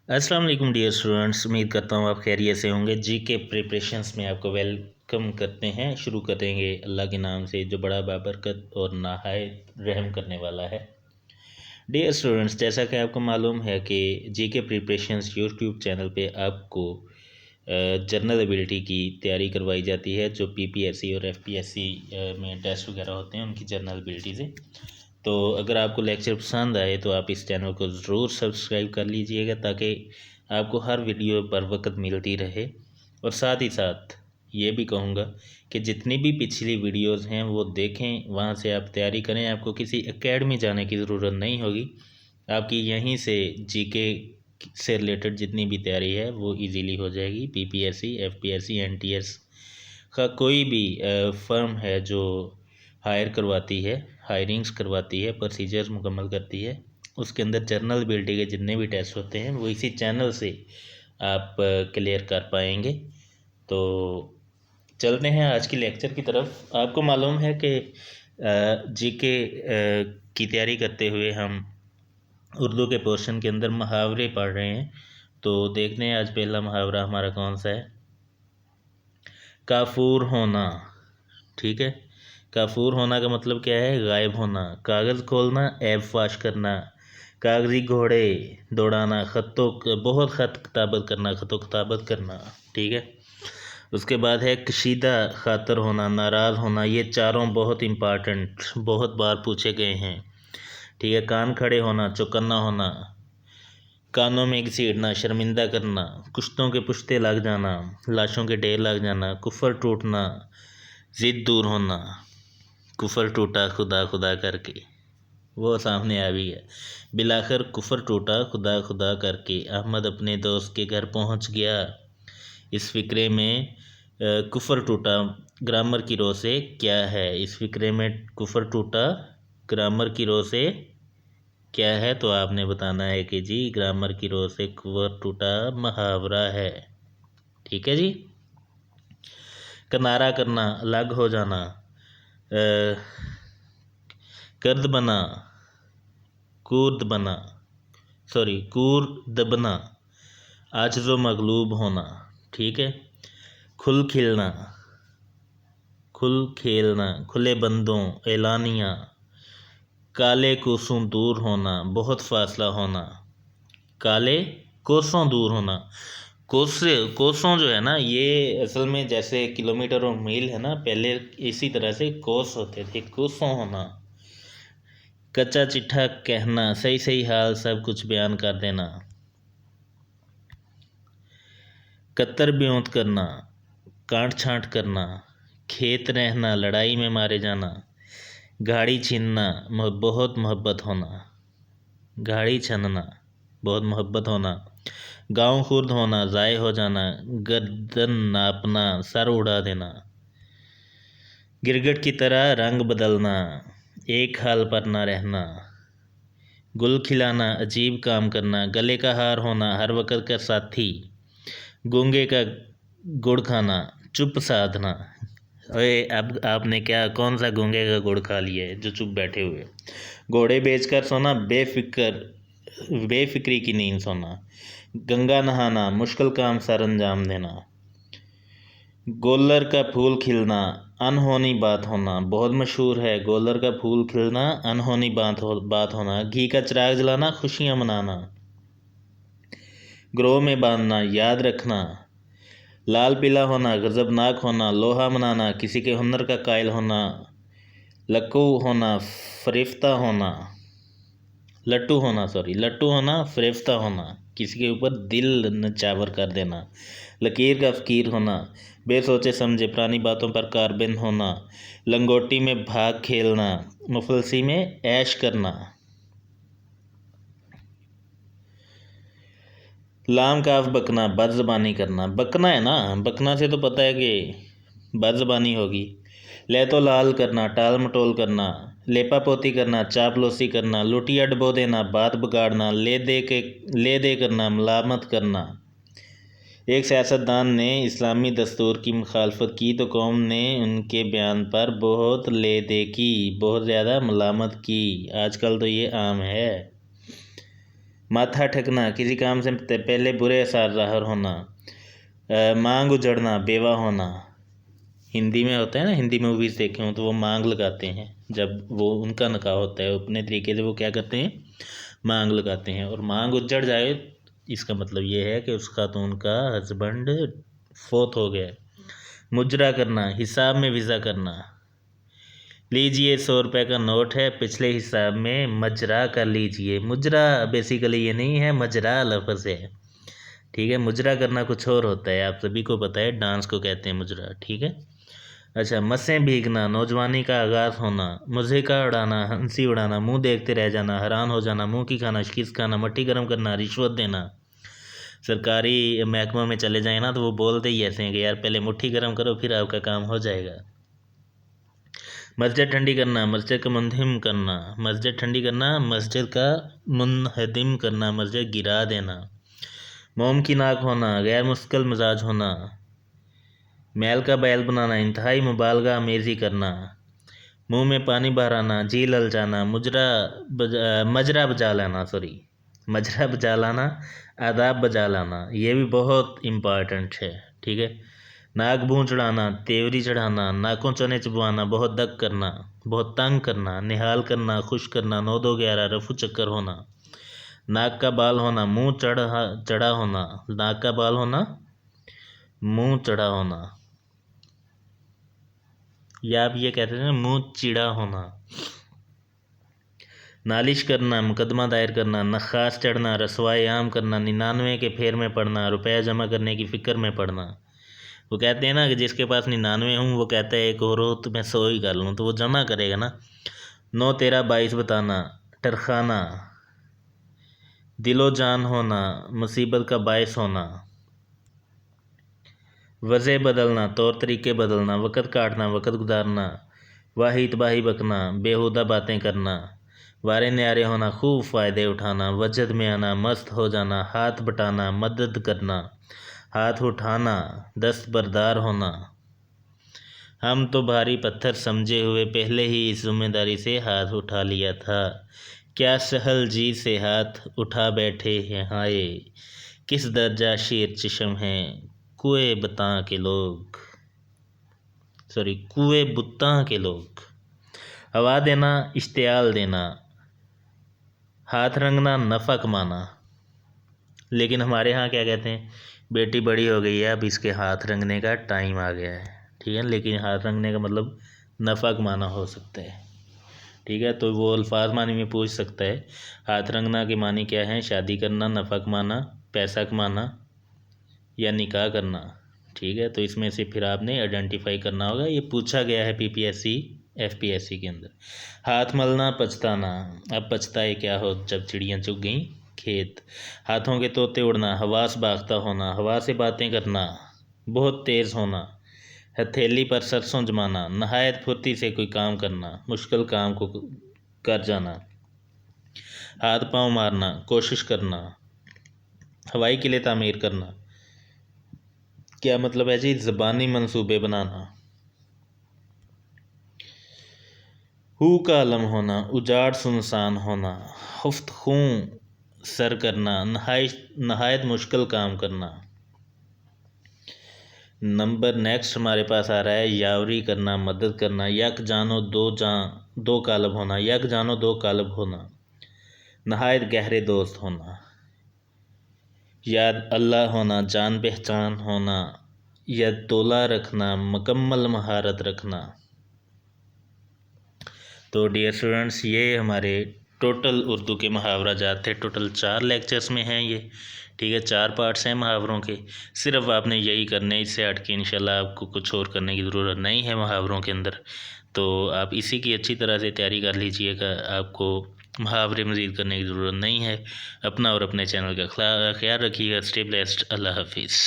अस्सलाम वालेकुम dear students, उम्मीद करता हूँ आप खैरियत से होंगे। जीके प्रिपरेशंस में आपको वेलकम करते हैं। शुरू करेंगे अल्लाह के नाम से जो बड़ा बाबरकत और नहायत रहम करने वाला है। डियर स्टूडेंट्स, जैसा कि आपको मालूम है कि जीके प्रिपरेशंस यूट्यूब चैनल पे आपको जनरल एबिलिटी की तैयारी करवाई जाती है, जो पीपीएससी और एफपीएससी में टेस्ट वगैरह होते हैं उनकी जनरल एबिलिटी से। तो अगर आपको लेक्चर पसंद आए तो आप इस चैनल को ज़रूर सब्सक्राइब कर लीजिएगा, ताकि आपको हर वीडियो बर वक्त मिलती रहे। और साथ ही साथ ये भी कहूँगा कि जितनी भी पिछली वीडियोस हैं वो देखें, वहाँ से आप तैयारी करें। आपको किसी एकेडमी जाने की ज़रूरत नहीं होगी, आपकी यहीं से जीके से रिलेटेड जितनी भी तैयारी है वो इजीली हो जाएगी। पीपीएससी, एफपीएससी, एनटीएस का कोई भी फर्म है जो हायर करवाती है, हायरिंग्स करवाती है, प्रोसीजर्स मुकम्मल करती है, उसके अंदर जनरल एबिलिटी के जितने भी टेस्ट होते हैं वो इसी चैनल से आप क्लियर कर पाएंगे। तो चलते हैं आज की लेक्चर की तरफ। आपको मालूम है कि जीके की तैयारी करते हुए हम उर्दू के पोर्शन के अंदर मुहावरे पढ़ रहे हैं। तो देखते हैं आज पहला मुहावरा हमारा कौन सा है। काफूर होना। ठीक है, काफूर होना का मतलब क्या है? गायब होना। कागज़ खोलना, ऐब फाश करना। कागजी घोड़े दौड़ाना, बहुत ख़त किताबत करना, ख़तो किताबत करना। ठीक है, उसके बाद है कशीदा खातर होना, नाराज़ होना। ये चारों बहुत इम्पॉर्टेंट, बहुत बार पूछे गए हैं। ठीक है, कान खड़े होना, चौकन्ना होना। कानों में घसीटना, शर्मिंदा करना। कुश्तों के पुश्ते लग जाना, लाशों के ढेर लग जाना। कुफर टूटना, ज़िद दूर होना। कुफर टूटा खुदा खुदा करके, वो सामने आ भी है। बिलाखिर कुफर टूटा खुदा खुदा करके, अहमद अपने दोस्त के घर पहुंच गया। इस फिक्रे में कुफर टूटा ग्रामर की रो से क्या है? इस फिक्रे में कुफर टूटा ग्रामर की रो से क्या है? तो आपने बताना है कि जी ग्रामर की रो से कुफर टूटा मुहावरा है। ठीक है जी। किनारा करना, अलग हो जाना। कर्द बना, कूर्द बना, कूर्द बना। आजज़ो मगलूब होना। ठीक है, खुल खिलना, खुल खेलना। खुले बंदों, एलानिया। काले कोसों दूर होना, बहुत फासला होना। काले कोसों दूर होना। कोसों जो है ना, ये असल में जैसे किलोमीटर और मील है ना, पहले इसी तरह से कोस होते थे। कोसों होना। कच्चा चिट्ठा कहना, सही सही हाल सब कुछ बयान कर देना। कत्तर ब्योंत करना, काट छाँट करना। खेत रहना, लड़ाई में मारे जाना। गाड़ी छीनना, बहुत मोहब्बत होना। गाड़ी छीनना, बहुत मोहब्बत होना। गाँव खुर्द होना, ज़ाय हो जाना। गर्दन नापना, सर उड़ा देना। गिरगिट की तरह रंग बदलना, एक हाल पर ना रहना। गुल खिलाना, अजीब काम करना। गले का हार होना, हर वक्त का साथी। गूंगे का गुड़ खाना, चुप साधना। अरे अब आपने क्या, कौन सा गूंगे का गुड़ खा लिया है जो चुप बैठे हुए? घोड़े बेचकर सोना, बेफिक्री की नींद सोना। गंगा नहाना, मुश्किल काम सर अंजाम देना। गोलर का फूल खिलना, अनहोनी बात होना। बहुत मशहूर है, गोलर का फूल खिलना, अनहोनी बात होना। घी का चिराग जलाना, खुशियाँ मनाना। ग्रोह में बांधना, याद रखना। लाल पीला होना, गजबनाक होना। लोहा मनाना, किसी के हुनर का कायल होना। लट्टू होना, फरिफ्ता होना। लट्टू होना, फरिफ्ता होना, किसी के ऊपर दिल नचावर कर देना। लकीर का फ़कीर होना, बेसोचे समझे पुरानी बातों पर कारबंद होना। लंगोटी में भाग खेलना, मुफलसी में ऐश करना। लाम काफ बकना, बदज़बानी करना। बकना है ना, बकना से तो पता है कि बदज़बानी होगी। ले तो लाल करना, टाल मटोल करना। लेपा पोती करना, चापलूसी करना। लुटिया डबो देना, बात बिगाड़ना। ले दे करना, मलामत करना। एक सियासतदान ने इस्लामी दस्तूर की मुखालफत की तो कौम ने उनके बयान पर बहुत ले दे की, बहुत ज़्यादा मलामत की। आजकल तो ये आम है। माथा ठकना, किसी काम से पहले बुरे असर ज़ाहिर होना। मांग उजड़ना, बेवा होना। हिंदी में होता है ना, हिंदी मूवीज़ देखे हों तो वो मांग लगाते हैं जब वो उनका निकाह होता है, अपने तरीके से वो क्या करते हैं, मांग लगाते हैं। और मांग उजड़ जाए इसका मतलब ये है कि उसका तो उनका हस्बैंड फोत हो गया। मुजरा करना, हिसाब में विज़ा करना। लीजिए 100 रुपये का नोट है, पिछले हिसाब में मजरा कर लीजिए। मुजरा बेसिकली ये नहीं है, मजरा लफ्ज़ है, ठीक है। मुजरा करना कुछ और होता है, आप सभी को पता है, डांस को कहते हैं मुजरा, ठीक है। अच्छा, मसें भीगना, नौजवानी का आगाज़ होना। मुज़हिका उड़ाना, हंसी उड़ाना, मुंह देखते रह जाना, हैरान हो जाना, मुंह की खाना, शिकस्त खाना, मट्टी गर्म करना, रिश्वत देना। सरकारी महकमों में चले जाए ना तो वो बोलते ही ऐसे हैं कि यार पहले मुट्ठी गर्म करो फिर आपका काम हो जाएगा। मस्जिद ठंडी करना, मस्जिद का मुनहदिम करना। मस्जिद ठंडी करना, मस्जिद का मुनहदिम करना, मस्जिद गिरा देना। मोम की नाक होना, गैर मुस्तकिल मिजाज होना। मैल का बैल बनाना, इंतहाई मुबालगा अमेज़ी करना। मुंह में पानी बहार आना, जी ललचाना। मजरा बजा लाना, मजरा बजा लाना, आदाब बजा लाना, ये भी बहुत इम्पॉर्टेंट है, ठीक है। नाक भूँ चढ़ाना, तेवरी चढ़ाना, नाकों चने चबवाना, बहुत दग करना, बहुत तंग करना, निहाल करना, खुश करना, 9-2-11, रफू चक्कर होना। नाक का बाल होना, मुंह चढ़ा होना। नाक का बाल होना, मुंह चढ़ा होना, या आप ये कहते हैं मुंह चिड़ा होना। नालिश करना, मुकदमा दायर करना। नखास चढ़ना, रसवाई आम करना। 99 के फेर में पड़ना, रुपया जमा करने की फ़िक्र में पड़ना। वो कहते हैं ना कि जिसके पास 99 हूँ वो कहता है एक और हो तो मैं 100 ही कर लूँ, तो वो जमा करेगा ना। 9-13-22 बताना, टरखाना। दिलो जान होना, मुसीबत का बायस होना। वज़े बदलना, तौर तरीके बदलना। वक़्त काटना, वक़्त गुजारना। वाही तबाही बकना, बेहुदा बातें करना। वारे न्यारे होना, खूब फ़ायदे उठाना। वजद में आना, मस्त हो जाना। हाथ बटाना, मदद करना। हाथ उठाना, दस्तबरदार होना। हम तो भारी पत्थर समझे हुए पहले ही इस जिम्मेदारी से हाथ उठा लिया था। क्या सहल जी से हाथ उठा बैठे हैं, हाय किस दर्जा शेर चिशम हैं। कुएं बुत्ता के लोग। हवा देना, इश्तियाल देना। हाथ रंगना, नफ़ा कमाना। लेकिन हमारे यहाँ क्या कहते हैं, बेटी बड़ी हो गई है अब इसके हाथ रंगने का टाइम आ गया है, ठीक है। लेकिन हाथ रंगने का मतलब नफ़ा कमाना हो सकता है, ठीक है। तो वो अल्फाज मानी में पूछ सकता है हाथ रंगना के मानी क्या है, शादी करना, नफ़ा कमाना, पैसा कमाना या निकाह करना, ठीक है। तो इसमें से फिर आपने आइडेंटिफाई करना होगा, ये पूछा गया है PPSC FPSC के अंदर। हाथ मलना, पछताना। अब पछताए क्या हो जब चिड़ियाँ चुग गईं खेत। हाथों के तोते उड़ना, हवा से भागता होना। हवा से बातें करना, बहुत तेज़ होना। हथेली पर सरसों जमाना, नहायत फुर्ती से कोई काम करना, मुश्किल काम को कर जाना। हाथ पाँव मारना, कोशिश करना। हवाई किले तामीर करना, क्या मतलब है जी, ज़बानी मंसूबे बनाना। हू का अलम होना, उजाड़ सुनसान होना। खुफ्त खून सर करना, नहायत मुश्किल काम करना। नंबर नेक्स्ट हमारे पास आ रहा है यावरी करना, मदद करना। यक जानो दो कालब होना, यक जानो दो कालब होना। नहायत गहरे दोस्त होना। याद अल्लाह होना, जान पहचान होना। या तोला रखना, मुकम्मल महारत रखना। तो डियर स्टूडेंट्स, ये हमारे टोटल उर्दू के मुहावरा जात थे। टोटल 4 लेक्चर्स में हैं ये, ठीक है। 4 पार्ट्स हैं मुहावरों के। सिर्फ आपने यही करने, इससे हट के इंशाल्लाह आपको कुछ और करने की ज़रूरत नहीं है मुहावरों के अंदर। तो आप इसी की अच्छी तरह से तैयारी कर लीजिएगा, आपको मुहावरे मज़ीद करने की ज़रूरत नहीं है। अपना और अपने चैनल का ख्याल रखिएगा। Stay blessed. अल्लाह हाफिज़।